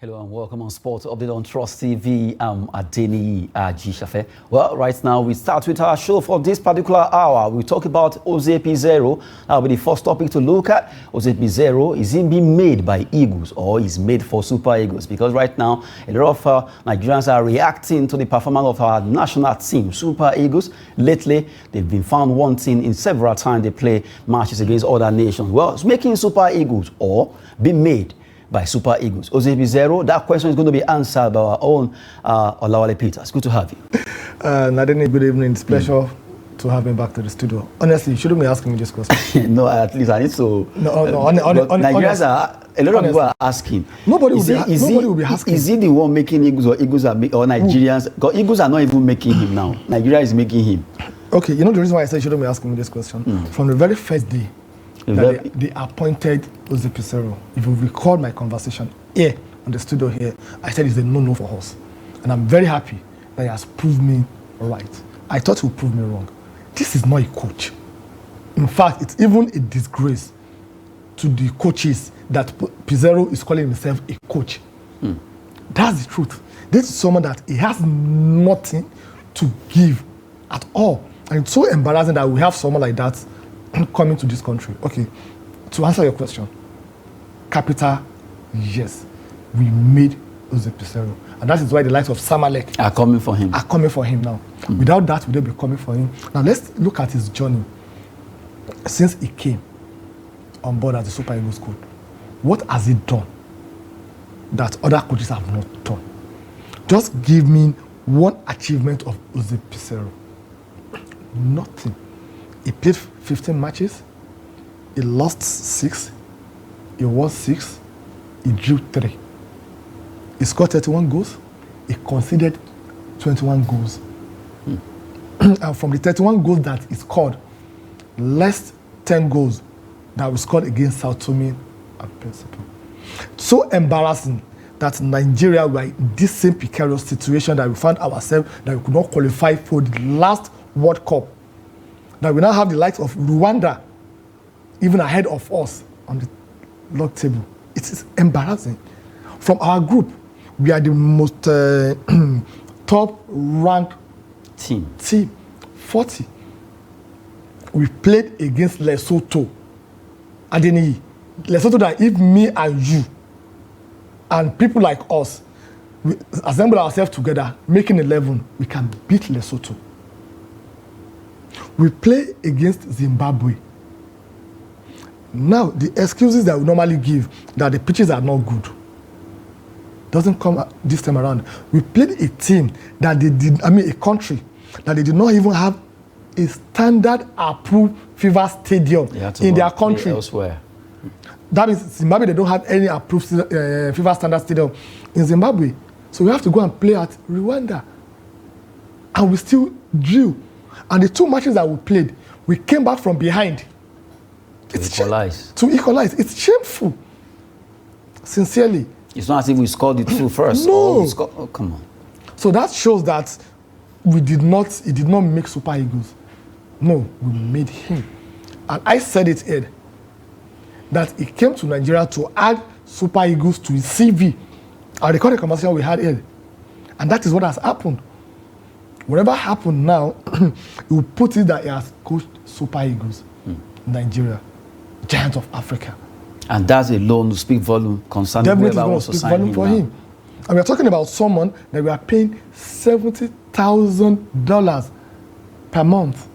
Hello and welcome on Sports Update on Trust TV. I'm Adeni Ajishafe. Well, right now we start with our show for this particular hour. We talk about Jose Peseiro. That'll be the first topic to look at. Jose Peseiro, is he being made by Eagles or is made for Super Eagles? Because right now a lot of Nigerians are reacting to the performance of our national team, Super Eagles. Lately, they've been found wanting in several times they play matches against other nations. Well, it's making Super Eagles or be made by Super Eagles. Jose Peseiro, that question is going to be answered by our own Olawale Peters. Good to have you. Nadine, good evening. It's a pleasure to have me back to the studio. Honestly, you shouldn't be asking me this question. No, at least I need to. Nigerians are, a lot of people are asking. Nobody will be asking. Is he the one making Eagles or Eagles are or Nigerians? Because Eagles are not even making him now. Nigeria is making him. Okay, you know the reason why I said you shouldn't be asking me this question? From the very first day, they appointed Jose Peseiro. If you recall my conversation here on the studio here, I said it's a no-no for us. And I'm very happy that he has proved me right. I thought he would prove me wrong. This is not a coach. In fact, it's even a disgrace to the coaches that Peseiro is calling himself a coach. That's the truth. This is someone that he has nothing to give at all. And it's so embarrassing that we have someone like that coming to this country. Okay, to answer your question, capital, yes, we made Jose Peseiro, and that is why the likes of Samalek are coming for him. Now. Without that, we don't be coming for him. Now let's look at his journey since he came on board as the Super Eagles coach. What has he done that other coaches have not done? Just give me one achievement of Jose Peseiro. Nothing. He played 15 matches, he lost 6, he won 6, he drew 3. He scored 31 goals, he conceded 21 goals. And from the 31 goals that he scored, less 10 goals that we scored against Sao Tome and Principe. So embarrassing that Nigeria were in this same precarious situation that we found ourselves, that we could not qualify for the last World Cup. That we now have the likes of Rwanda even ahead of us on the log table. It is embarrassing. From our group, we are the most top-ranked team. 40. We played against Lesotho. Adeni, Lesotho that if me and you and people like us, we assemble ourselves together, making 11, we can beat Lesotho. We play against Zimbabwe. Now, the excuses that we normally give, that the pitches are not good, doesn't come this time around. We played a team that a country that they did not even have a standard approved FIFA stadium in their country. Elsewhere. That means Zimbabwe, they don't have any approved FIFA standard stadium in Zimbabwe. So we have to go and play at Rwanda. And we still drew. And the 2 matches that we played, we came back from behind. To equalize. It's shameful. Sincerely. It's not as if we scored the 2 first. No. Oh, come on. So that shows that he did not make Super Eagles. No, we made him. And I said it here, that he came to Nigeria to add Super Eagles to his CV. I recorded a conversation we had here. And that is what has happened. Whatever happened now, he will put it that he has coached Super Eagles, Nigeria, giants of Africa. And that's alone to speak volume concerning whoever wants to sign him for him. And we're talking about someone that we are paying $70,000 per month.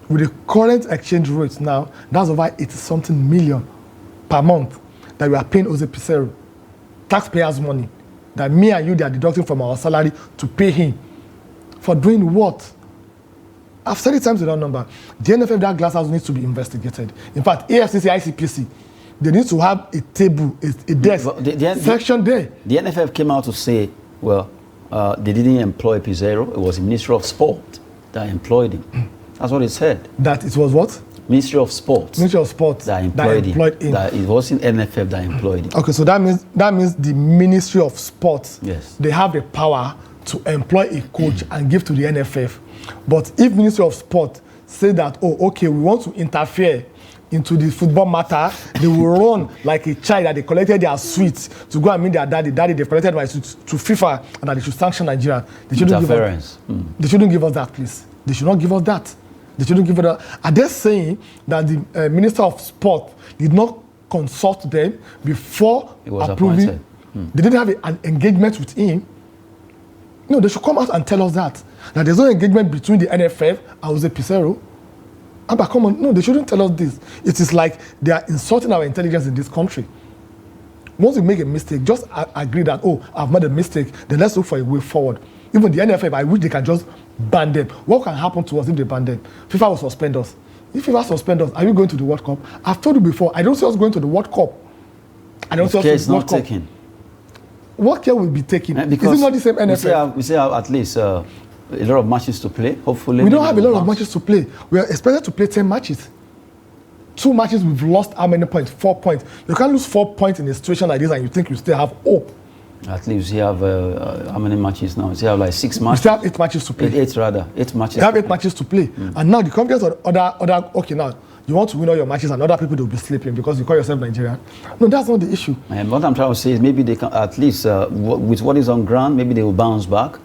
With the current exchange rates now, that's over 80-something million per month that we are paying Jose Peseiro. Taxpayers' money that me and you, they are deducting from our salary to pay him. For doing what? I've said it times without number. The NFF, that glass house needs to be investigated. In fact, AFCC, ICPC, they need to have a table, a desk, section there. The NFF came out to say, well, they didn't employ Peseiro. It was the Ministry of Sport that employed him. That's what it said. That it was what? Ministry of Sport. Ministry of Sport that employed him. That it wasn't NFF that employed him. Okay, so that means the Ministry of Sport. Yes. They have the power to employ a coach and give to the NFF. But if Ministry of Sport say that, oh, okay, we want to interfere into the football matter. They will run like a child that they collected their sweets to go and meet their daddy. Daddy, they collected my sweets to FIFA and that they should sanction Nigeria. They shouldn't give us, they shouldn't give us that, please. They should not give us that. They shouldn't give us that. Are they saying that the Minister of Sport did not consult them before approving? They didn't have an engagement with him. No, they should come out and tell us that there's no engagement between the NFF and Jose Peseiro. But come on, no, they shouldn't tell us this. It is like they are insulting our intelligence in this country. Once you make a mistake, just agree that, oh, I've made a mistake, then let's look for a way forward. Even the NFF, I wish they can just ban them. What can happen to us if they ban them? FIFA will suspend us. If FIFA suspend us, are you going to the World Cup? I've told you before, I don't see us going to the World Cup. I don't see us going to the World Cup. Taken. What care will be taken? Is it not the same NFF? We say at least a lot of matches to play, hopefully. We don't have a lot of matches to play. We are expected to play 10 matches. 2 matches, we've lost how many points? 4 points. You can't lose 4 points in a situation like this and you think you still have hope. At least you have how many matches now? You have like 6 matches. We still have 8 matches to play. 8 matches. You have 8 matches to play. And now the confidence of other okay, now you want to win all your matches and other people will be sleeping because you call yourself Nigerian. No, that's not the issue. And what I'm trying to say is maybe they can, at least with what is on ground, maybe they will bounce back.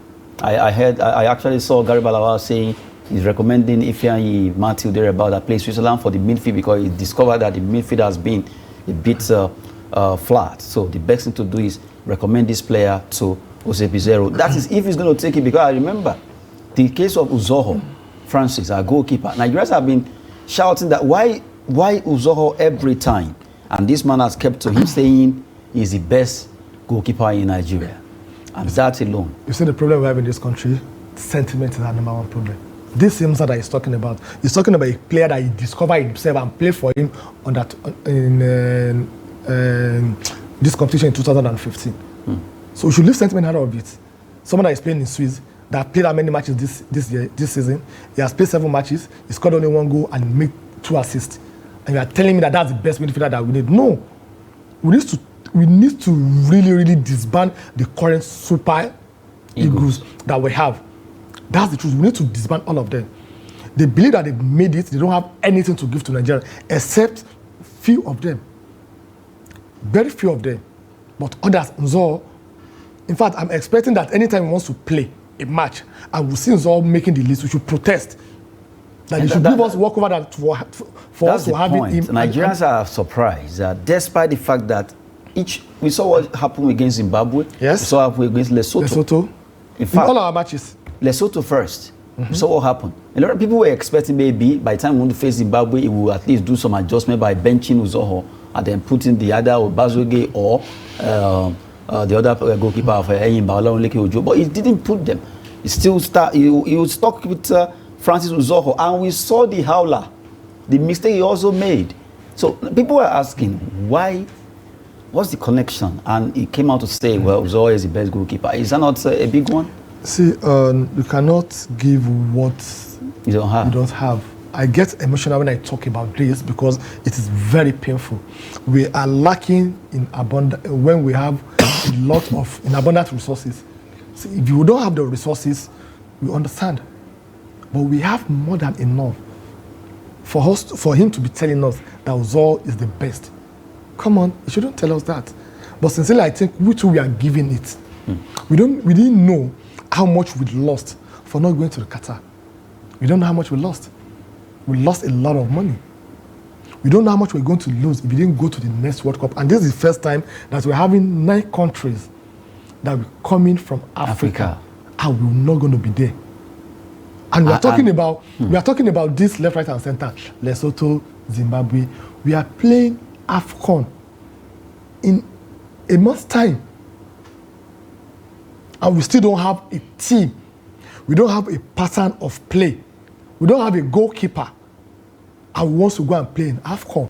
I actually saw Gary Balawa saying he's recommending Ifeanyi Matthew there about that play Switzerland for the midfield because he discovered that the midfield has been a bit flat. So the best thing to do is recommend this player to Jose Peseiro. That is if he's going to take it, because I remember the case of Uzoho Francis, our goalkeeper. Nigerians have been shouting that why Uzoho every time, and this man has kept to him saying he's the best goalkeeper in Nigeria. And that alone. You see the problem we have in this country? Sentiment is our #1 problem. This Simsa that he's talking about, he's talking about a player that he discovered himself and played for him on that in this competition in 2015. So we should leave sentiment out of it. Someone that is playing in Swiss, that played how many matches this season? He has played 7 matches, he scored only 1 goal and made 2 assists. And you are telling me that that's the best midfielder that we need? No. We need to really, really disband the current Super Eagles that we have. That's the truth. We need to disband all of them. They believe that they've made it. They don't have anything to give to Nigeria except few of them. Very few of them. But others, Nzo, in fact, I'm expecting that anytime he wants to play a match and we see Nzo making the list, we should protest. That they should give us walkover that for us to have it. Nigerians are surprised that despite the fact that we saw what happened against Zimbabwe. Yes. We saw what happened against Lesotho. In fact, all our matches. Lesotho first. We saw what happened. A lot of people were expecting maybe by the time we want to face Zimbabwe, it will at least do some adjustment by benching Uzoho and then putting the other Bazoge or the other goalkeeper of Eyimba, Olawale Ojo. But he didn't put them. He still he was stuck with Francis Uzoho, and we saw the howler, the mistake he also made. So people were asking why. What's the connection? And he came out to say, well, Uzoho is the best goalkeeper. Is that not a big one? See, you cannot give what you don't have. I get emotional when I talk about this because it is very painful. We are lacking in abundance when we have a lot of abundant resources. See, if you don't have the resources, we understand. But we have more than enough for him to be telling us that Uzoho is the best. Come on, you shouldn't tell us that. But sincerely, I think we are giving it. We didn't know how much we lost for not going to the Qatar. We don't know how much we lost. We lost a lot of money. We don't know how much we're going to lose if we didn't go to the next World Cup. And this is the first time that we're having 9 countries that will coming from Africa. And we're not going to be there. And we are talking about this left, right, and center. Lesotho, Zimbabwe. We are playing AFCON in a month's time. And we still don't have a team. We don't have a pattern of play. We don't have a goalkeeper. And we want to go and play in AFCON.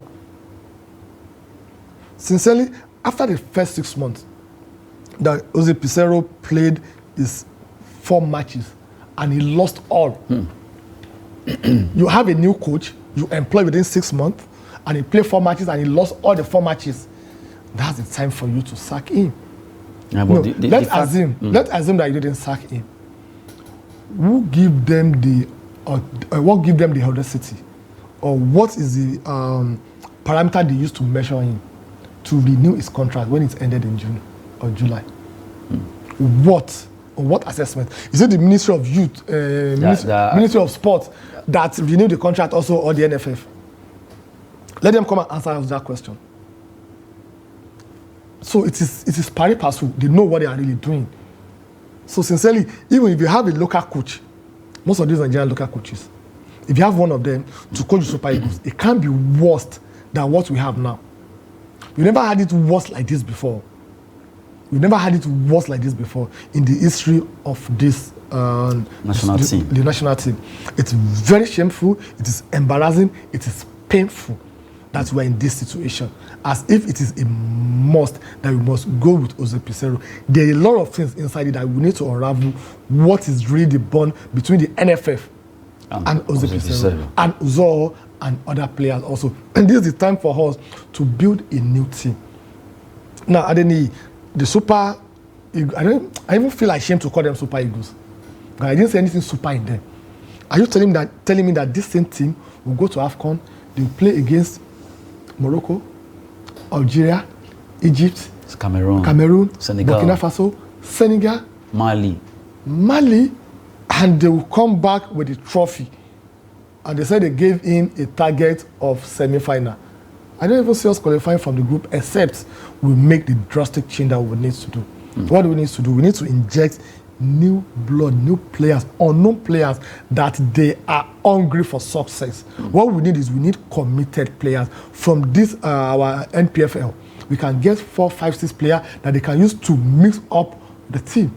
Sincerely, after the first 6 months, that Jose Peseiro played his 4 matches and he lost all. You have a new coach, you employ within 6 months, and he played 4 matches and he lost all the 4 matches. That's the time for you to sack him. Yeah, but let's assume that you didn't sack him. What give them the audacity, or what is the parameter they used to measure him to renew his contract when it ended in June or July. What assessment? Is it the Ministry of Youth, Ministry of Sport that renewed the contract also, or the NFF? Let them come and answer us that question. So it is pari passu. They know what they are really doing. So sincerely, even if you have a local coach, most of these Nigerian local coaches, if you have one of them to coach the Super Eagles, it can't be worse than what we have now. We never had it worse like this before. We never had it worse like this before in the history of this national team. The national team. It's very shameful. It is embarrassing. It is painful that we are in this situation, as if it is a must that we must go with Peseiro. There are a lot of things inside it that we need to unravel what is really the bond between the NFF and Peseiro and Uzo and other players also. And this is the time for us to build a new team. Now, Adeni, the Super Eagles, I even feel ashamed to call them Super Eagles. But I didn't say anything super in them. Are you telling me that this same team will go to AFCON, they will play against Morocco, Algeria, Egypt, Cameroon, Senegal, Burkina Faso, Senegal, Mali, and they will come back with the trophy. And they said they gave him a target of semi-final. I don't even see us qualifying from the group, except we make the drastic change that we need to do. What do we need to do? We need to inject new blood, new players, unknown players that they are hungry for success. What we need is we need committed players from this our NPFL. We can get 4, 5, 6 players that they can use to mix up the team.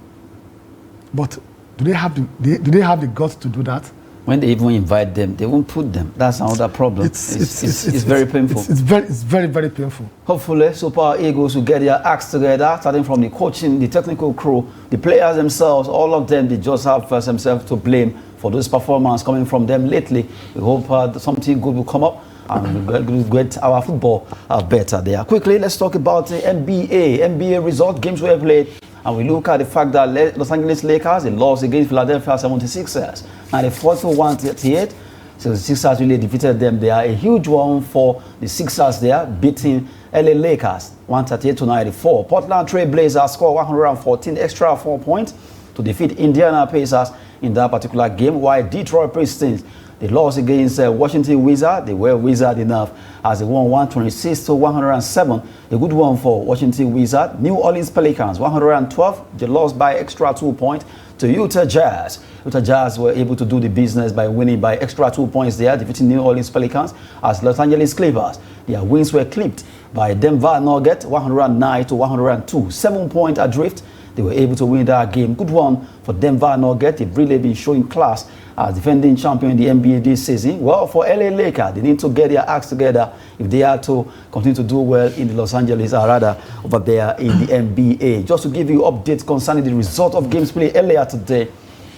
But do they have the guts to do that? When they even invite them, they won't put them. That's another problem. It's very painful. It's very, very painful. Hopefully, Super Eagles will get their acts together, starting from the coaching, the technical crew, the players themselves, all of them, they just have themselves to blame for this performance coming from them lately. We hope something good will come up and we'll get our football better there. Quickly, let's talk about the NBA. NBA result, games we have played. And we look at the fact that Los Angeles Lakers, they lost against Philadelphia 76ers. Now they fought for 138. So the Sixers really defeated them. They are a huge one for the Sixers there, beating LA Lakers 138-94. Portland Trail Blazers scored 114 extra 4 points to defeat Indiana Pacers in that particular game, while Detroit Pistons, they lost against Washington Wizards. They were wizard enough as they won 126-107. A good one for Washington Wizards. New Orleans Pelicans 112. They lost by extra 2 points to Utah Jazz. Utah Jazz were able to do the business by winning by extra 2 points there, defeating New Orleans Pelicans. As Los Angeles Clippers, their wins were clipped by Denver Nuggets 109-102. 7 point adrift. They were able to win that game. Good one for Denver Nuggets. They've really been showing class as defending champion in the NBA this season. Well, for LA Lakers, they need to get their acts together if they are to continue to do well in the Los Angeles, or rather over there in the NBA. Just to give you updates concerning the result of games played earlier today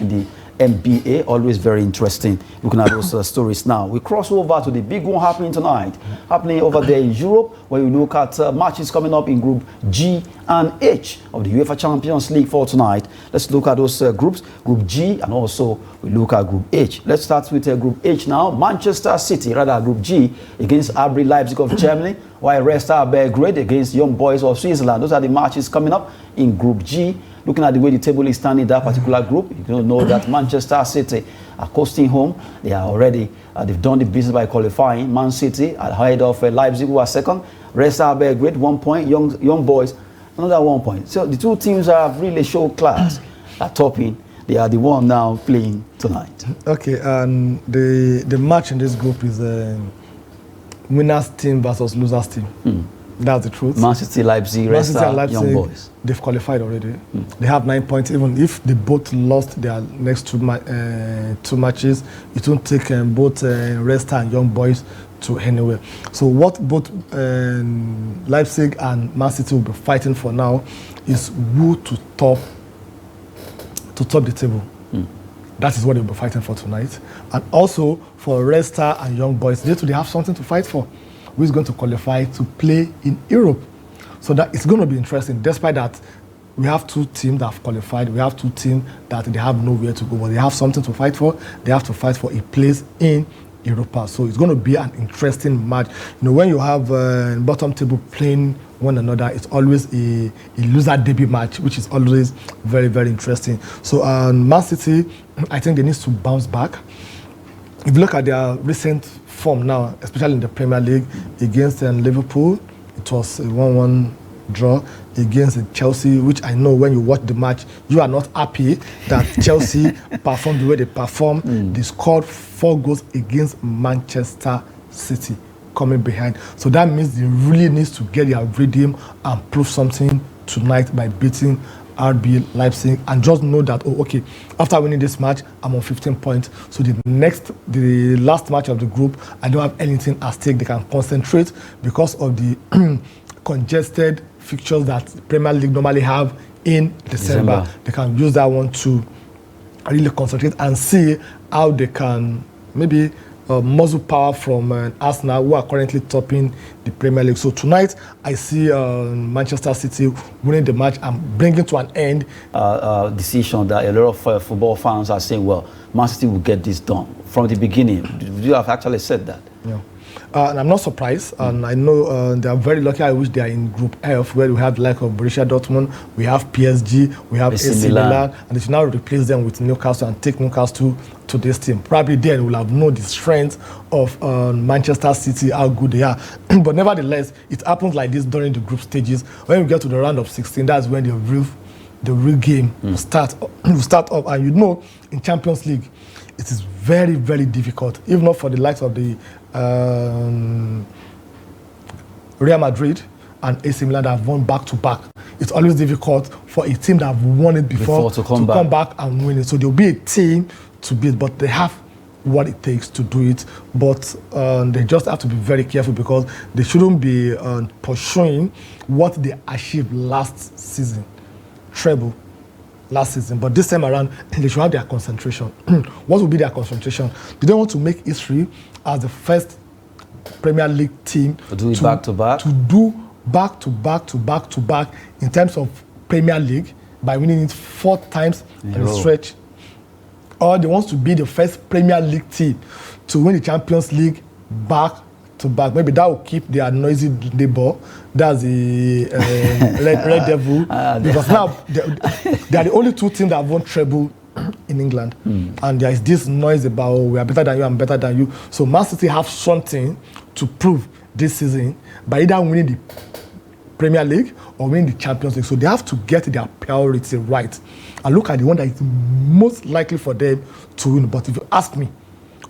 in the NBA, always very interesting looking at those stories now. We cross over to the big one happening tonight, happening over there in Europe, where we look at matches coming up in Group G and H of the UEFA Champions League for tonight. Let's look at those groups, Group G, and also we look at Group H. Let's start with Group H now. Manchester City, rather Group G, against RB Leipzig of Germany, while Red Star Belgrade against Young Boys of Switzerland. Those are the matches coming up in Group G. Looking at the way the table is standing in that particular group, you don't know that Manchester City are coasting home. They are already, they've done the business by qualifying. Man City ahead of Leipzig, who are second. Red Star Belgrade, 1 point. Young Boys, another 1 point. So the two teams have really shown class at topping. They are the one now playing tonight. Okay, and the match in this group is winners team versus losers team. That's the truth. Man City, Leipzig, Red Star, Young Boys. They've qualified already. They have 9 points. Even if they both lost their next two matches, it won't take both Red Star and Young Boys to anywhere. So what both Leipzig and Man City will be fighting for now is who to top the table. That is what they'll be fighting for tonight. And also for Red Star and Young Boys, they have something to fight for. Who is going to qualify to play in Europe? So that it's going to be interesting. Despite that, we have two teams that have qualified. We have two teams that they have nowhere to go, but they have something to fight for. They have to fight for a place in Europa. So it's going to be an interesting match. When you have bottom table playing one another, it's always a loser derby match, which is always very, very interesting. So Man City, I think they need to bounce back. If you look at their recent form now, especially in the Premier League, against Liverpool, it was a 1-1 draw. Against Chelsea, which I know when you watch the match, you are not happy that Chelsea performed the way they performed. They scored 4 goals against Manchester City coming behind. So that means they really need to get their rhythm and prove something tonight by beating RB Leipzig, and just know that, after winning this match, I'm on 15 points. So the last match of the group, I don't have anything at stake. They can concentrate because of the congested fixtures that the Premier League normally have in December. They can use that one to really concentrate and see how they can maybe muscle power from Arsenal, who are currently topping the Premier League. So tonight, I see Manchester City winning the match and bringing to an end. Decision that a lot of football fans are saying, well, Man City will get this done from the beginning. You have actually said that. Yeah. And I'm not surprised, and I know they are very lucky. I wish they are in Group F, where we have the like of Borussia Dortmund, we have PSG, we have AC Milan, and they should now replace them with Newcastle and take Newcastle to this team. Probably then we'll have known the strength of Manchester City, how good they are. But nevertheless, it happens like this during the group stages. When we get to the round of 16, that's when the real game will start up. And in Champions League, it is very, very difficult, if not for the likes of the Real Madrid and AC Milan that have won back-to-back. It's always difficult for a team that have won it before to come back and win it. So there'll be a team to beat, but they have what it takes to do it. But they just have to be very careful because they shouldn't be pursuing what they achieved last season, treble last season. But this time around, they should have their concentration. What will be their concentration? They don't want to make history as the first Premier League team to do it back-to-back? To do back-to-back in terms of Premier League by winning it 4 times in a stretch. Or they want to be the first Premier League team to win the Champions League back-to-back. Maybe that will keep their noisy neighbor, that's the Red Devil, because now they are the only 2 teams that have won treble in England. And there is this noise about, we are better than you, I'm better than you. So Man City have something to prove this season by either winning the Premier League or winning the Champions League. So they have to get their priority right and look at the one that is most likely for them to win. But if you ask me,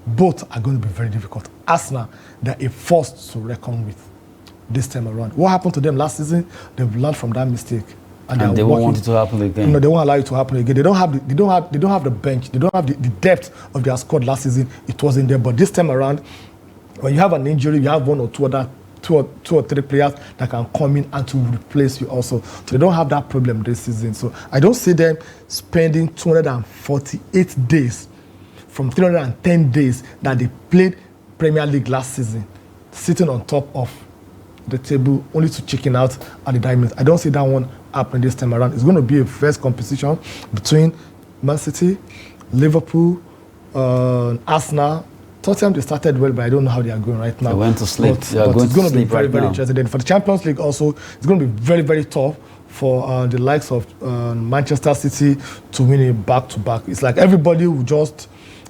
both are going to be very difficult. Arsenal, they're a force to reckon with this time around. What happened to them last season? They've learned from that mistake. And they won't want it to happen again. No, they won't allow it to happen again. They don't have the bench. They don't have the depth of their squad last season. It wasn't there. But this time around, when you have an injury, you have 1 or 2 or 3 players that can come in and to replace you also. So they don't have that problem this season. So I don't see them spending 248 days from 310 days that they played Premier League last season, sitting on top of the table only to chicken out at the diamonds. I don't see that one happening this time around. It's going to be a first competition between Man City, Liverpool, Arsenal. Tottenham, they started well, but I don't know how they are going right now. They went to sleep. But it's going to be very, very interesting. Then for the Champions League also, it's going to be very, very tough for the likes of Manchester City to win it back-to-back. It's like everybody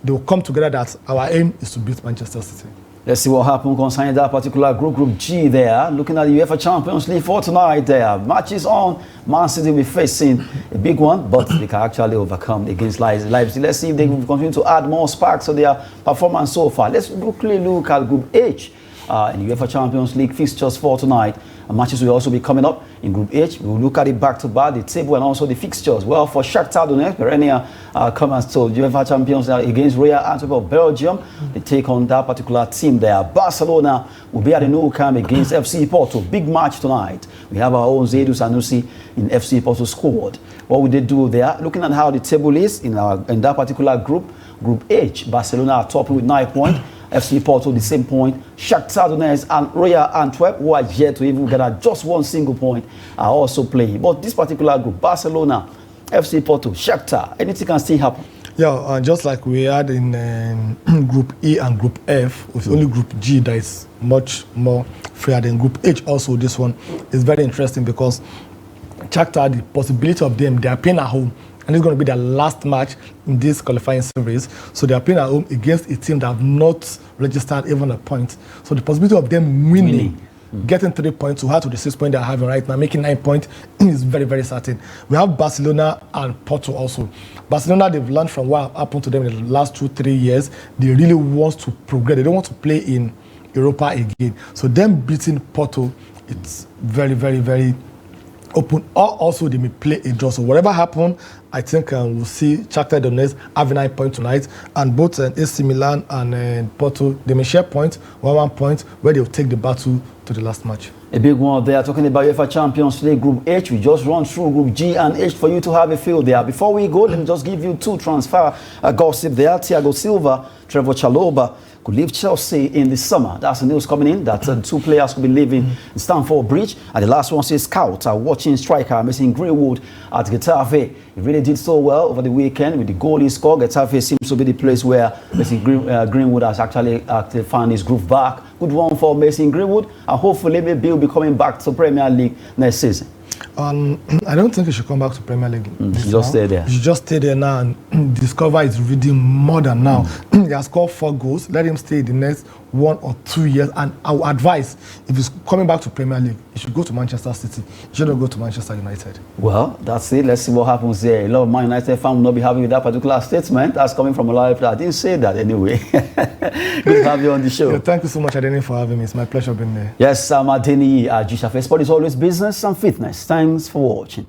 they will come together that our aim is to beat Manchester City. Let's see what happened concerning that particular Group G there. Looking at the UEFA Champions League for tonight there. Matches on. Man City will be facing a big one, but they can actually overcome against Leipzig. Let's see if they will continue to add more sparks to their performance so far. Let's quickly look at Group H in the UEFA Champions League fixtures for tonight. Matches will also be coming up in Group H. We'll look at it back-to-back, the table and also the fixtures. Well, for Shakhtar Donetsk, perennial comers to UEFA Champions against Royal Antwerp of Belgium. They take on that particular team there. Barcelona will be at the Nou Camp against FC Porto. Big match tonight. We have our own Zedu Sanusi in FC Porto squad. What will they do there? Looking at how the table is in that particular group, Group H, Barcelona are topping with 9 points. FC Porto, the same point. Shakhtar Donetsk and Royal Antwerp, who are yet to even get just 1 single point, are also playing. But this particular group, Barcelona, FC Porto, Shakhtar, anything can still happen. Yeah, and just like we had in Group E and Group F, with only Group G that is much more fair than Group H. Also, this one is very interesting because Shakhtar, the possibility of them, they are playing at home, and it's going to be their last match in this qualifying series. So they are playing at home against a team that have not registered even a point. So the possibility of them winning. Getting 3 points to add to the 6 points they're having right now, making 9 points is very, very certain. We have Barcelona and Porto also. Barcelona, they've learned from what happened to them in the last 2-3 years. They really want to progress. They don't want to play in Europa again. So them beating Porto, it's very, very, very open. Or also they may play a draw. So whatever happens, I think we'll see Shakhtar Donetsk having 9 points tonight, and both AC Milan and Porto, they may share points, 1 point, where they'll take the battle to the last match. A big one there, talking about UEFA Champions League Group H. We just run through Group G and H for you to have a feel there. Before we go, let me just give you 2 transfer gossip there. Thiago Silva, Trevor Chalobah could leave Chelsea in the summer. That's the news coming in, that 2 players could be leaving Stamford Bridge. And the last one says scouts are watching striker Mason Greenwood at Getafe. He really did so well over the weekend with the goal he scored. Getafe seems to be the place where Mason Greenwood has actually found his groove back. Good one for Mason Greenwood, and hopefully maybe he'll be coming back to Premier League next season. I don't think he should come back to Premier League. He should just stay there. He should just stay there now and discover his reading more than now. He has scored 4 goals. Let him stay the next 1 or 2 years. And I would advise, if he's coming back to Premier League, he should go to Manchester City. He shouldn't go to Manchester United. Well, that's it. Let's see what happens there. A lot of Man United fans will not be happy with that particular statement. That's coming from Olawale. I didn't say that anyway. Good to have you on the show. Yeah, thank you so much, Adeni, for having me. It's my pleasure being there. Yes, I'm Adeni Gishafe. Sport is always business and fitness. Thanks for watching.